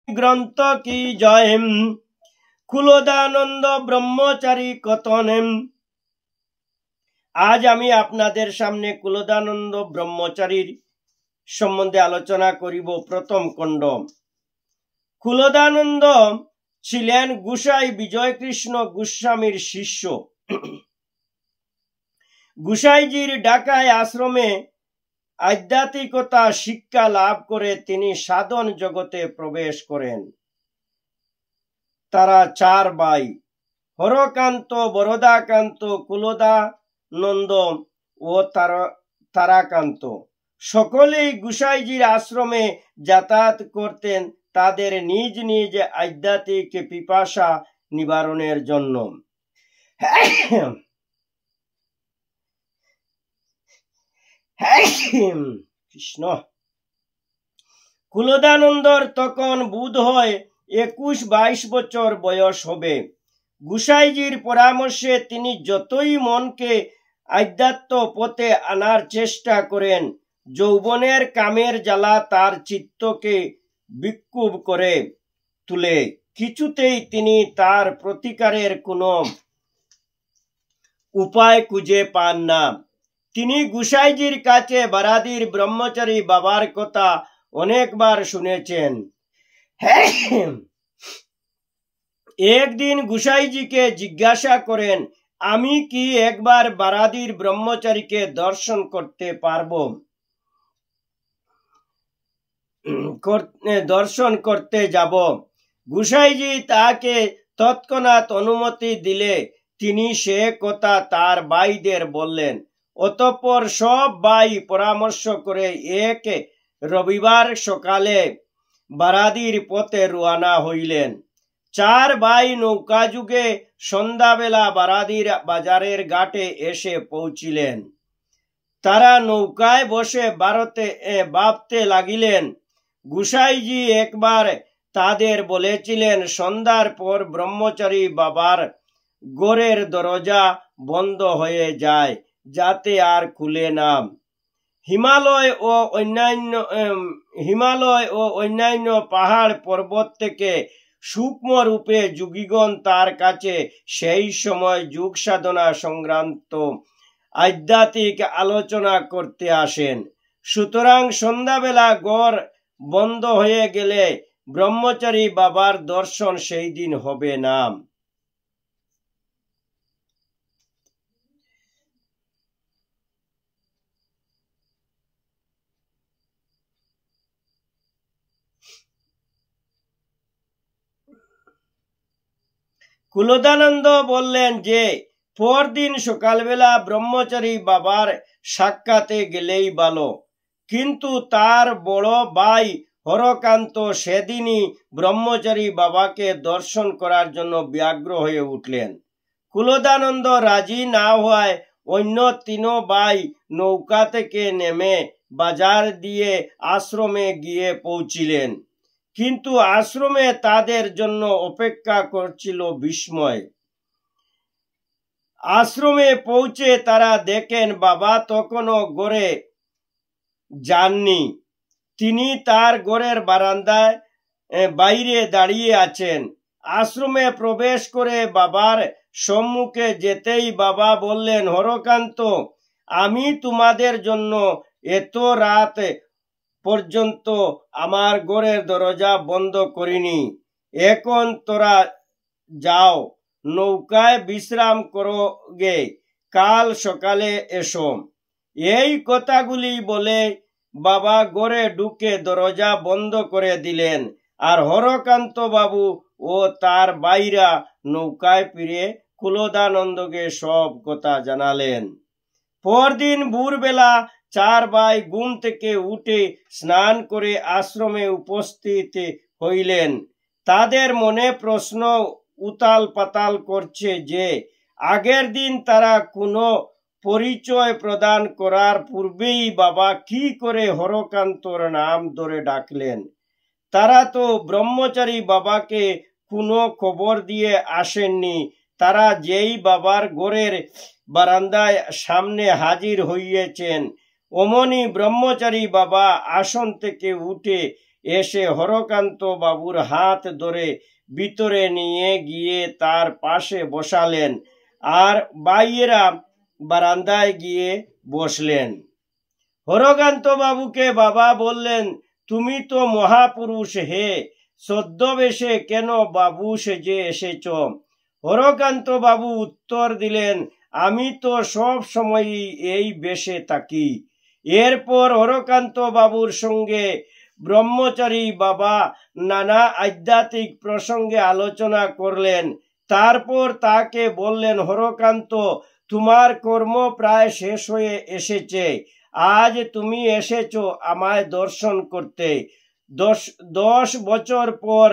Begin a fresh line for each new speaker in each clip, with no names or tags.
গ্রন্থ কি জয়। কুলদানন্দ ব্রহ্মচারী কথন। আজ আমি আপনাদের সামনে কুলদানন্দ ব্রহ্মচারীর সম্বন্ধে আলোচনা করিব। প্রথম খণ্ড। কুলদানন্দ ছিলেন গোসাই বিজয়কৃষ্ণ গোস্বামীর শিষ্য। গোসাইজির ঢাকায় আশ্রমে আধ্যাত্মিকতা শিক্ষা লাভ করে তিনি সাধন জগতে প্রবেশ করেন। তারা চার ভাই, হরকান্ত, বরদাকান্ত, কুলদানন্দ ও তারাকান্ত। সকলেই গোসাইজির আশ্রমে যাতায়াত করতেন তাদের নিজ নিজ আধ্যাত্মিক পিপাসা নিবারণের জন্য। কৃষ্ণ। কুলদানন্দর তখন বোধ হয় 21-22 বছর বয়স হবে। গোসাইজির পরামর্শে তিনি যতই মনকে আধ্যাত্ম পথে আনার চেষ্টা করেন, যৌবনের কামের জ্বালা তার চিত্তকে বিক্ষুব্ধ করে তুলে। কিছুতেই তিনি তার প্রতিকারের কোনো উপায় খুঁজে পান না। তিনি গোসাইজির কাছে বারাদির ব্রহ্মচারী বাবার কথা অনেকবার শুনেছেন। একদিন গোসাইজিকে জিজ্ঞাসা করেন, আমি কি একবার বারাদির ব্রহ্মচারীকে দর্শন করতে পারবো? দর্শন করতে যাব। গোসাইজি তাকে তৎক্ষণাৎ অনুমতি দিলে তিনি সে কথা তার ভাইদের বললেন। অতঃপর সব ভাই পরামর্শ করে এক রবিবার সকালে বারাদির পথে রওনা হইলেন। চার ভাই নৌকা যুগে সন্ধ্যাবেলা বারাদির বাজারের ঘাটে এসে পৌঁছিলেন। তারা নৌকায় বসে ভাবতে লাগিলেন, গোসাইজি একবার তাদের বলেছিলেন সন্ধ্যার পর ব্রহ্মচারী বাবার ঘরের দরজা বন্ধ হয়ে যায়, যাতে আর খুলে না। হিমালয় ও অন্যান্য পাহাড় পর্বত থেকে সূক্ষ্ম রূপে যোগীগণ তার কাছে সেই সময় যোগ সাধনা সংক্রান্ত আধ্যাত্মিক আলোচনা করতে আসেন। সুতরাং সন্ধ্যাবেলা ঘর বন্ধ হয়ে গেলে ব্রহ্মচারী বাবার দর্শন সেই দিন হবে না। কুলদানন্দ বললেন যে পরদিন সকালবেলা ব্রহ্মচারী বাবার সাক্ষাতে গেলেই ভালো। কিন্তু তার বড় ভাই হরকান্ত সেদিনই ব্রহ্মচারী বাবাকে দর্শন করার জন্য ব্যগ্র হয়ে উঠলেন। কুলদানন্দ রাজি না হওয়ায় অন্য তিন ভাই নৌকা থেকে নেমে বাজার দিয়ে আশ্রমে গিয়ে পৌঁছিলেন। কিন্তু আশ্রমে তাদের জন্য অপেক্ষা করছিল বিস্ময়। আশ্রমে পৌঁছে তারা দেখেন বাবা তখনও ঘরে যাননি। তিনি তার ঘরের বারান্দায় বাইরে দাঁড়িয়ে আছেন। আশ্রমে প্রবেশ করে বাবার সম্মুখে যেতেই বাবা বললেন, হরকান্ত, আমি তোমাদের জন্য এত রাত পর্যন্ত আমার ঘরের দরজা বন্ধ করিনি। এখন তোরা যাও, নৌকায় বিশ্রাম করো গে, কাল সকালে এসো। এই কথাগুলি বলে বাবা ঘরে ঢুকে দরজা বন্ধ করে দিলেন। আর হরকান্ত বাবু ও তার ভাইরা নৌকায় ফিরে কুলদানন্দকে সব কথা জানালেন। পরদিন ভোরবেলা চার ভাই ঘুম থেকে উঠে স্নান করে আশ্রমে উপস্থিত হইলেন। তাদের মনে প্রশ্ন উতাল পাতাল করছে যে আগের দিন তারা কোনো পরিচয় প্রদান করার পূর্বেই বাবা কি করে হরকান্তর নাম ধরে ডাকলেন। তারা তো ব্রহ্মচারী বাবাকে কোনো খবর দিয়ে আসেননি। তারা যেই বাবার ঘরের বারান্দায় সামনে হাজির হইয়েছেন, অমনি ব্রহ্মচারী বাবা আসন থেকে উঠে এসে হরকান্ত বাবুর হাত ধরে ভিতরে নিয়ে গিয়ে তার পাশে বসালেন আর বাইয়েরা বারান্দায় গিয়ে বসলেন। হরকান্ত বাবুকে বাবা বললেন, তুমি তো মহাপুরুষ হে, ছদ্মবেশে কেন বাবু সেজে এসেছ? হরকান্ত বাবু উত্তর দিলেন, আমি তো সব সময়ই এই বেশে থাকি। এরপর হরকান্ত বাবুর সঙ্গে ব্রহ্মচারী বাবা নানা আধ্যাত্মিক প্রসঙ্গে আলোচনা করলেন। তারপর তাকে বললেন, হরকান্ত, তোমার কর্ম প্রায় শেষ হয়ে এসেছে। আজ তুমি এসেছো আমায় দর্শন করতে। 10 বছর পর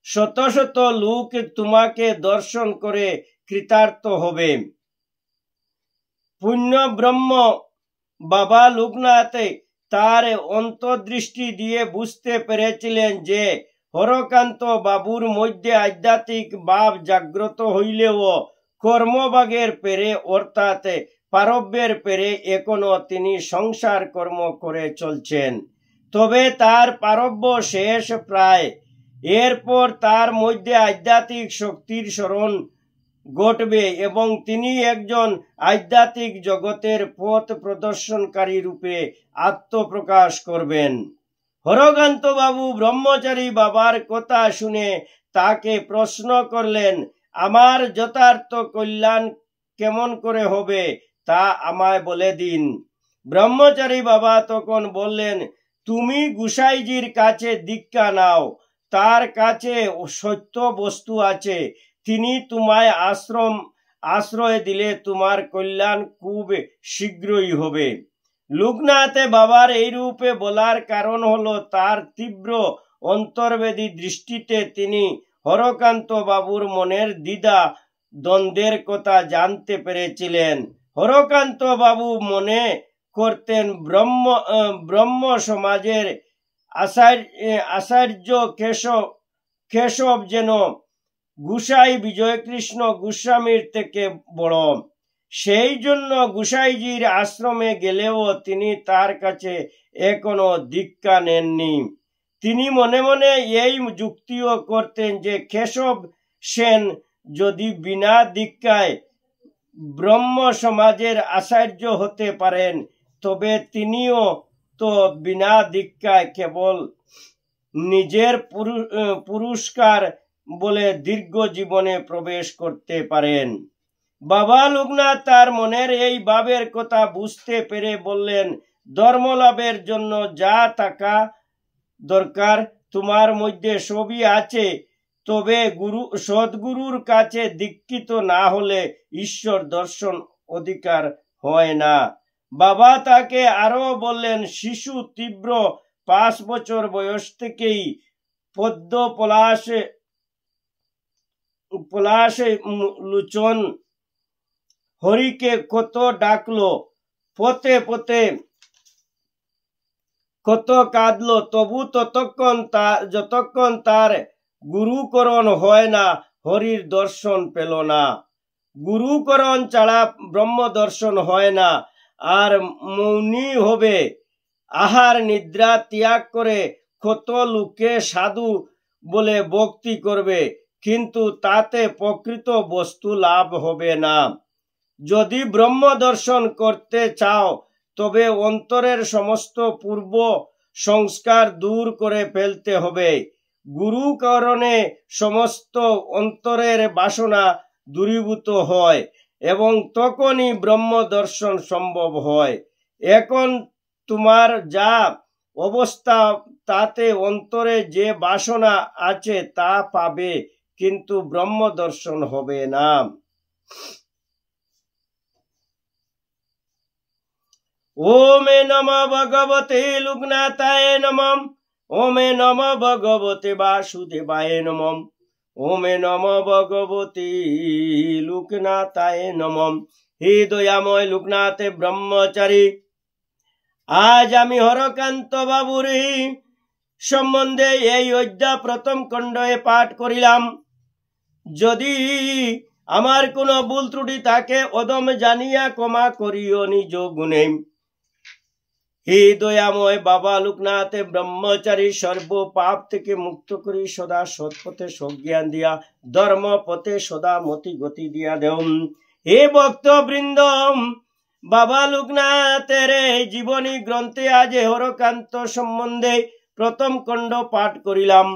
শত শত লোক তোমাকে দর্শন করে কৃতার্থ হবে। পুণ্য ব্রহ্ম বাবা লোকনাথ তার অন্তর্দৃষ্টি দিয়ে বুঝতে পেরেছিলেন যে হরকান্ত বাবুর মধ্যে আধ্যাত্মিক ভাব জাগ্রত হইলেও কর্মভাগের পেরে অর্থাৎ পারব্যের পেরে এখনো তিনি সংসার কর্ম করে চলছেন। তবে তার পারব্য শেষ প্রায়। এরপর তার মধ্যে আধ্যাত্মিক শক্তির স্মরণ ঘটবে এবং তিনি একজন আধ্যাত্মিক জগতের পথ প্রদর্শনকারী রূপে আত্মপ্রকাশ করবেন। হরকান্ত বাবু ব্রহ্মচারী বাবার কথা শুনে তাকে প্রশ্ন করলেন, আমার যথার্থ কল্যাণ কেমন করে হবে তা আমায় বলে দিন। ব্রহ্মচারী বাবা তখন বললেন, তুমি গুসাইজির কাছে দীক্ষা নাও। তার কাছে সত্য বস্তু আছে। তিনি তোমায় আশ্রয় দিলে তোমার কল্যাণ খুব শীঘ্রই হবে। লোকনাথে বাবার এই রূপে বলার কারণ হলো তার তীব্র অন্তর্বেদী দৃষ্টিতে তিনি হরকান্ত বাবুর মনের দ্বিধা দ্বন্দ্বের কথা জানতে পেরেছিলেন। হরকান্ত বাবু মনে করতেন ব্রহ্ম সমাজের আচার্য কেশব যেন গুসাই বিজয়কৃষ্ণ গোস্বামীর থেকে বড়। সেই জন্য গুসাইজির আশ্রমে গেলেও তিনি তার কাছে এখনো দীক্ষা নেননি। তিনি মনে মনে এই যুক্তিও করতেন যে কেশব সেন যদি বিনা দীক্ষায় ব্রহ্ম সমাজের আচার্য হতে পারেন, তবে তিনিও তো বিনা দীক্ষায় কেবল নিজের পুরস্কার বলে দীর্ঘ জীবনে প্রবেশ করতে পারেন। বাবা লোকনাথ তার মনের এই ভাবের কথা বুঝতে পেরে বললেন, ধর্মলাভের জন্য যা থাকা দরকার তোমার মধ্যে সবই আছে, তবে সদ্গুরুর কাছে দীক্ষিত না হলে ঈশ্বর দর্শন অধিকার হয় না। বাবা তাকে আরো বললেন, শিশু তীব্র 5 বছর বয়স থেকেই পদ্ম পলাশে লোচন হরিকে কত ডাকলো, পথে পথে কত কাঁদলো, তবু যতক্ষণ তার গুরুকরণ হয় না হরির দর্শন পেল না। গুরুকরণ ছাড়া ব্রহ্ম দর্শন হয় না। আর মৌনী হবে, আহার নিদ্রা ত্যাগ করে কত লোকে সাধু বলে ভক্তি করবে, কিন্তু তাতে প্রকৃত বস্তু লাভ হবে না। যদি ব্রহ্ম দর্শন করতে চাও তবে অন্তরের সমস্ত পূর্ব সংস্কার দূর করে ফেলতে হবে। গুরুকরণে সমস্ত অন্তরের বাসনা দূরীভূত হয় এবং তখনই ব্রহ্ম দর্শন সম্ভব হয়। এখন তোমার যা অবস্থা তাতে অন্তরে যে বাসনা আছে তা পাবে, কিন্তু ব্রহ্ম দর্শন হবে না। ওমে নমঃ ভগবতে লোকনাথায় নমঃ। ওমে নমঃ ভগবতে বাসুদেবায় নমঃ। ওমে নমঃ ভগবতে লোকনাথায় নমঃ। হে দয়াময় লোকনাথে ব্রহ্মচারী, আজ আমি হরকান্ত বাবুর সম্বন্ধে এই অধ্যায় প্রথম খণ্ডে পাঠ করিলাম। যদি আমার কোনো ভুল ত্রুটি থাকে অদম জানিয়া ক্ষমা করিও নিজ গুণে। হে দয়াময় বাবা লোকনাথ ব্রহ্মচারী সর্ব পাপ থেকে মুক্ত করি সদা সৎপথে সজ্ঞান দিয়া ধর্ম পথে সদা মতি গতি দিয়া দেও। হে ভক্ত বৃন্দ, বাবা লোকনাথের জীবনী গ্রন্থে আজ হরকান্ত সম্বন্ধে প্রথম খণ্ড পাঠ করিলাম।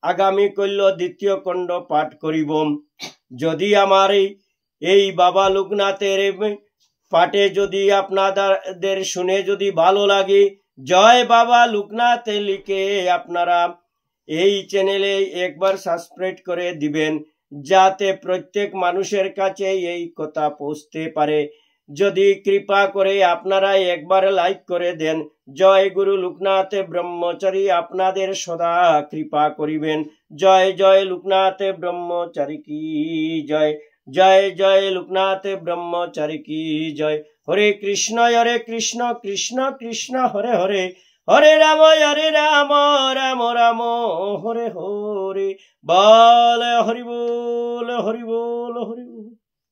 আগামী কল্য দ্বিতীয় খণ্ড পাঠ করিব। যদি আমার এই বাবা লোকনাথের পাঠে যদি আপনাদের শুনে যদি ভালো লাগে, জয় বাবা লোকনাথ লিখে আপনারা এই চ্যানেলে একবার সাবস্ক্রাইব করে দিবেন, যাতে প্রত্যেক মানুষের কাছে এই কথা পৌঁছতে পারে। যদি কৃপা করে আপনারা একবার লাইক করে দেন, জয় গুরু লোকনাথ ব্রহ্মচারী আপনাদের সদা কৃপা করিবেন। জয় জয় লোকনাথ ব্রহ্মচারী কি জয়, জয় জয় লোকনাথ ব্রহ্মচারী কি জয়। হরে কৃষ্ণ কৃষ্ণ কৃষ্ণ হরে হরে, হরে রাম রাম রাম হরে হরে। বল হরি বল হরি বল হরি।